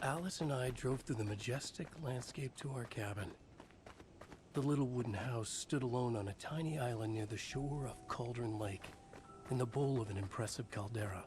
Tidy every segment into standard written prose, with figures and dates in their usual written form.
Alice and I drove through the majestic landscape to our cabin. The little wooden house stood alone on a tiny island near the shore of Cauldron Lake, in the bowl of an impressive caldera.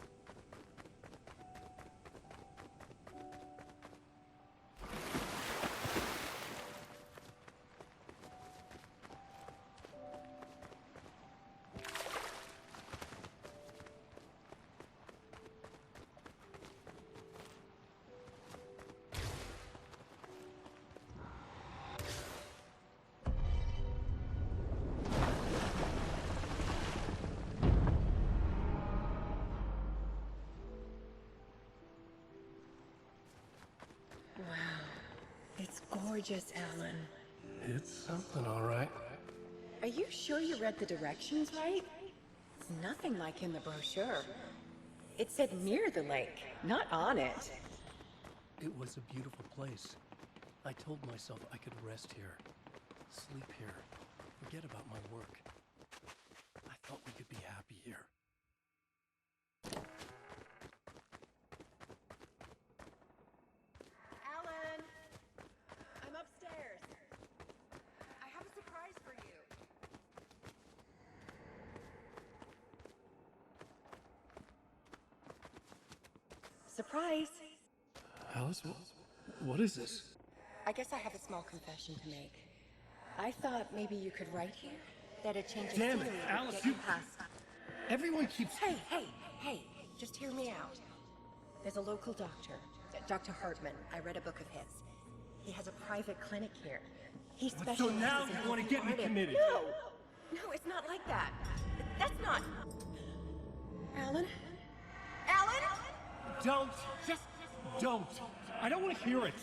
It's gorgeous, Alan. It's something, all right. Are you sure you read the directions right? It's nothing like in the brochure. It said near the lake, not on it. It was a beautiful place. I told myself I could rest here, sleep here, forget about my work. I thought we could be happy here. Alan! I'm upstairs. I have a surprise for you. Surprise! Alice, what is this? I guess I have a small confession to make. I thought maybe you could write here. That a change of Damn it, scenery would Alice, get you... past. Everyone keeps... Hey, just hear me out. There's a local doctor, Dr. Hartman. I read a book of his. He has a private clinic here. He specializes So now in you want to get me helping committed? No, it's not like that. That's not... Alan? Alan? Don't! Just don't! I don't want to hear it!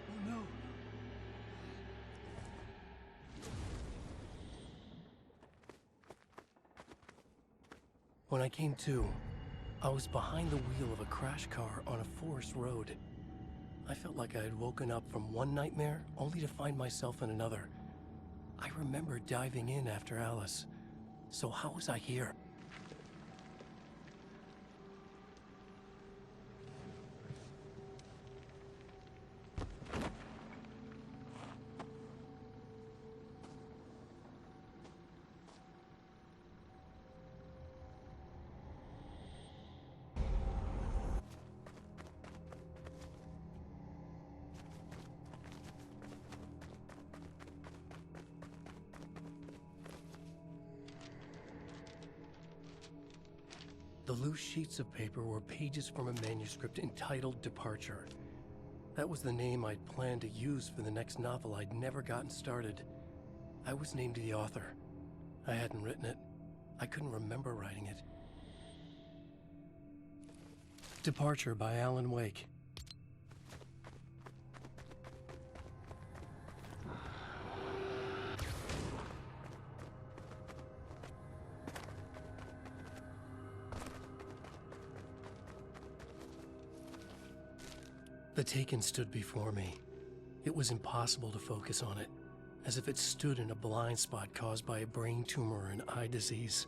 Oh no! When I came to, I was behind the wheel of a crash car on a forest road. I felt like I had woken up from one nightmare only to find myself in another. I remember diving in after Alice. So how was I here? The loose sheets of paper were pages from a manuscript entitled Departure. That was the name I'd planned to use for the next novel I'd never gotten started. I was named the author. I hadn't written it. I couldn't remember writing it. Departure by Alan Wake. The Taken stood before me. It was impossible to focus on it, as if it stood in a blind spot caused by a brain tumor and eye disease.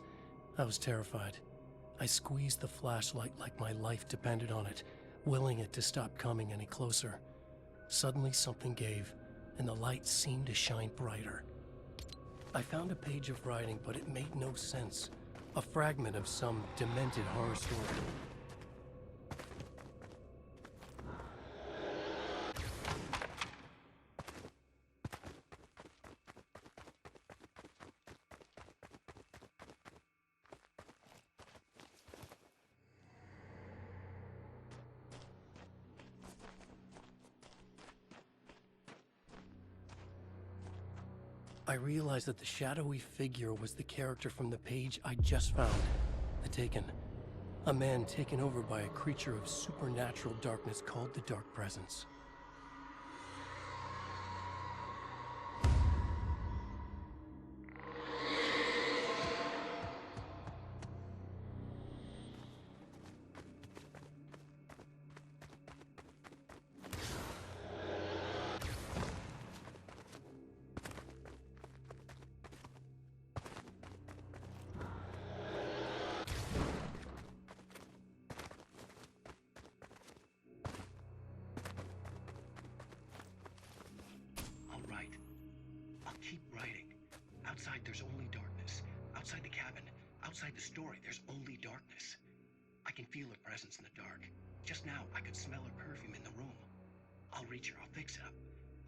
I was terrified. I squeezed the flashlight like my life depended on it, willing it to stop coming any closer. Suddenly something gave, and the light seemed to shine brighter. I found a page of writing, but it made no sense. A fragment of some demented horror story. I realized that the shadowy figure was the character from the page I just found, The Taken. A man taken over by a creature of supernatural darkness called the Dark Presence. there's only darkness. Outside the cabin, outside the story, there's only darkness. I can feel her presence in the dark. Just now, I could smell her perfume in the room. I'll reach her, I'll fix it up.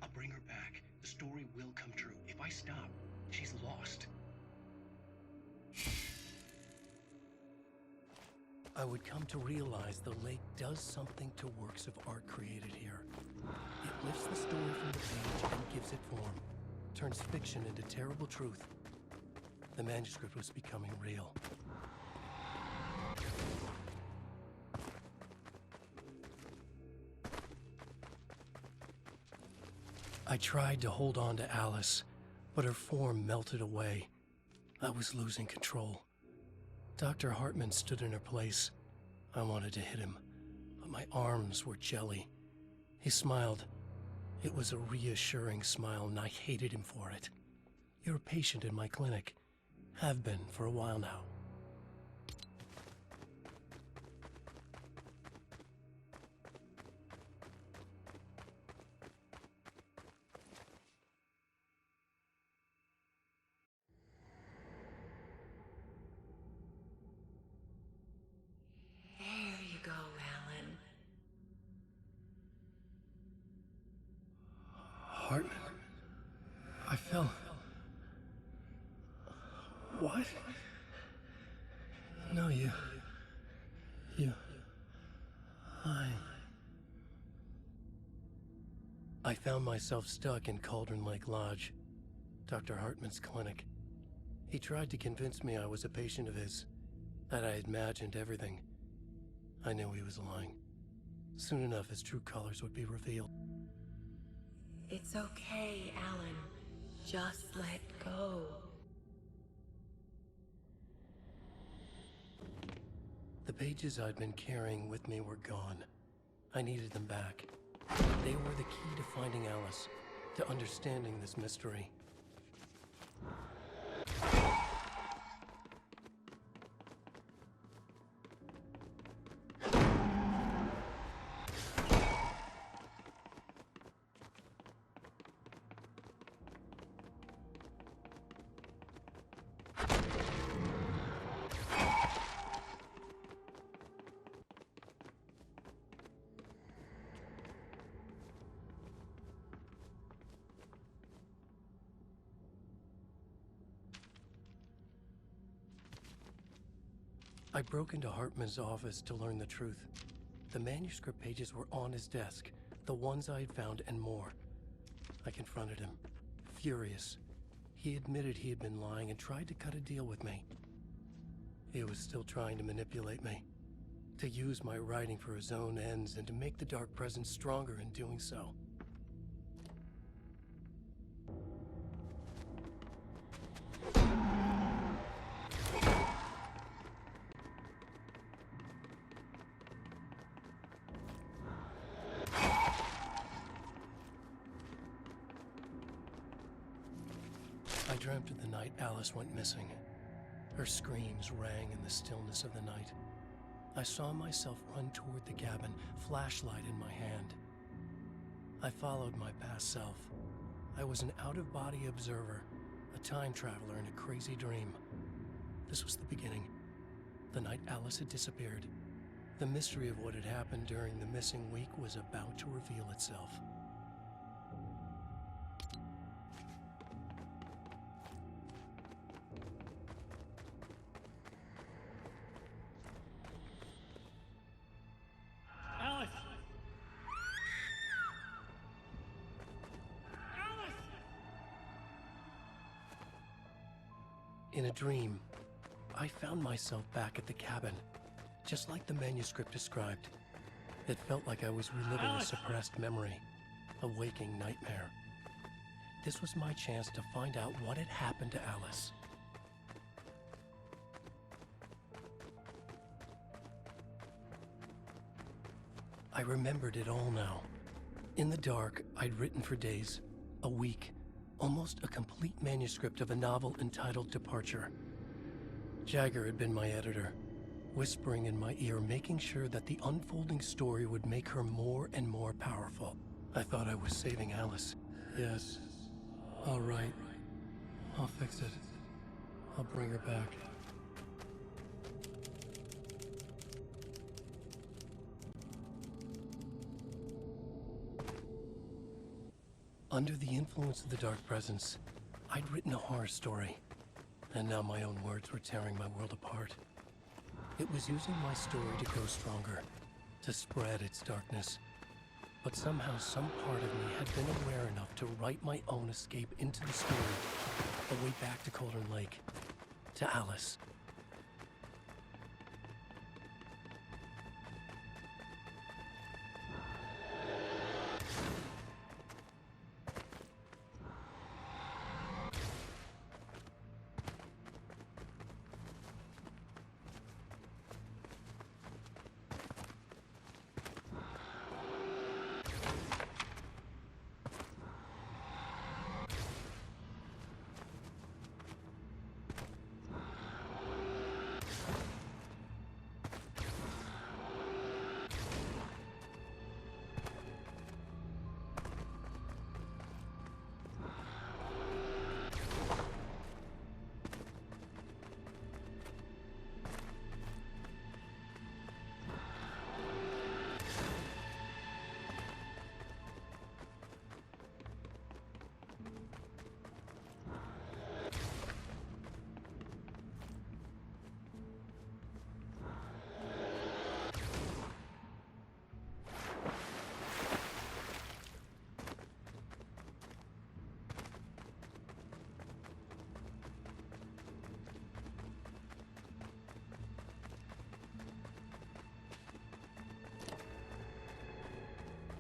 I'll bring her back. The story will come true. If I stop, she's lost. I would come to realize the lake does something to works of art created here. It lifts the story from the page and gives it form, turns fiction into terrible truth. The manuscript was becoming real. I tried to hold on to Alice, but her form melted away. I was losing control. Dr. Hartman stood in her place. I wanted to hit him, but my arms were jelly. He smiled. It was a reassuring smile, and I hated him for it. You're a patient in my clinic. Have been for a while now. There you go, Alan. Hartman? I fell. What? No, you. I found myself stuck in Cauldron Lake Lodge, Dr. Hartman's clinic. He tried to convince me I was a patient of his, that I had imagined everything. I knew he was lying. Soon enough, his true colors would be revealed. It's okay, Alan. Just let go. The pages I'd been carrying with me were gone. I needed them back. They were the key to finding Alice, to understanding this mystery. I broke into Hartman's office to learn the truth. The manuscript pages were on his desk, the ones I had found and more. I confronted him, furious. He admitted he had been lying and tried to cut a deal with me. He was still trying to manipulate me, to use my writing for his own ends and to make the dark presence stronger in doing so. I dreamt of the night Alice went missing. Her screams rang in the stillness of the night. I saw myself run toward the cabin, flashlight in my hand. I followed my past self. I was an out-of-body observer, a time traveler in a crazy dream. This was the beginning. The night Alice had disappeared. The mystery of what had happened during the missing week was about to reveal itself. Alice! In a dream, I found myself back at the cabin, just like the manuscript described. It felt like I was reliving a suppressed memory, a waking nightmare. This was my chance to find out what had happened to Alice. I remembered it all now. In the dark, I'd written for days, a week, almost a complete manuscript of a novel entitled Departure. Jagger had been my editor, whispering in my ear, making sure that the unfolding story would make her more and more powerful. I thought I was saving Alice. Yes. All right. I'll fix it. I'll bring her back. Under the influence of the dark presence, I'd written a horror story, and now my own words were tearing my world apart. It was using my story to grow stronger, to spread its darkness. But somehow some part of me had been aware enough to write my own escape into the story, the way back to Cauldron Lake, to Alice.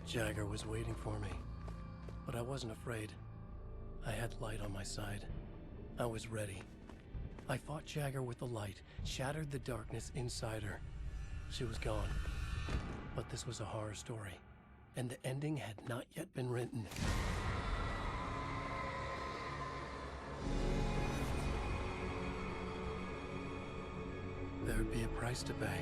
Jagger was waiting for me, but I wasn't afraid. I had light on my side. I was ready. I fought Jagger with the light, shattered the darkness inside her. She was gone. But this was a horror story, and the ending had not yet been written. There'd be a price to pay.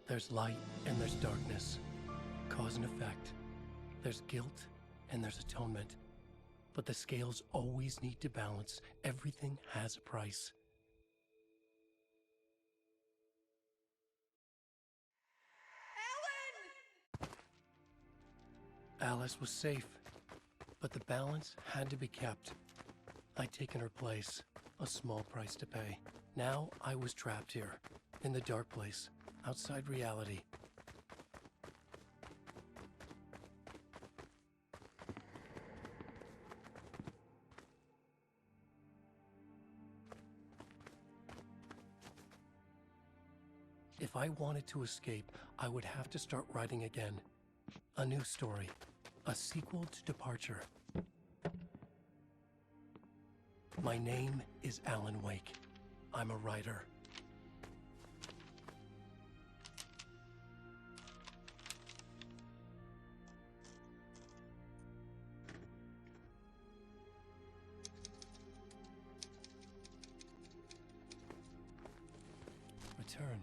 There's light and there's darkness, cause and effect. There's guilt and there's atonement. But the scales always need to balance. Everything has a price. Alice was safe, but the balance had to be kept. I'd taken her place, a small price to pay. Now I was trapped here, in the dark place, outside reality. If I wanted to escape, I would have to start writing again. A new story. A sequel to Departure. My name is Alan Wake. I'm a writer. Return.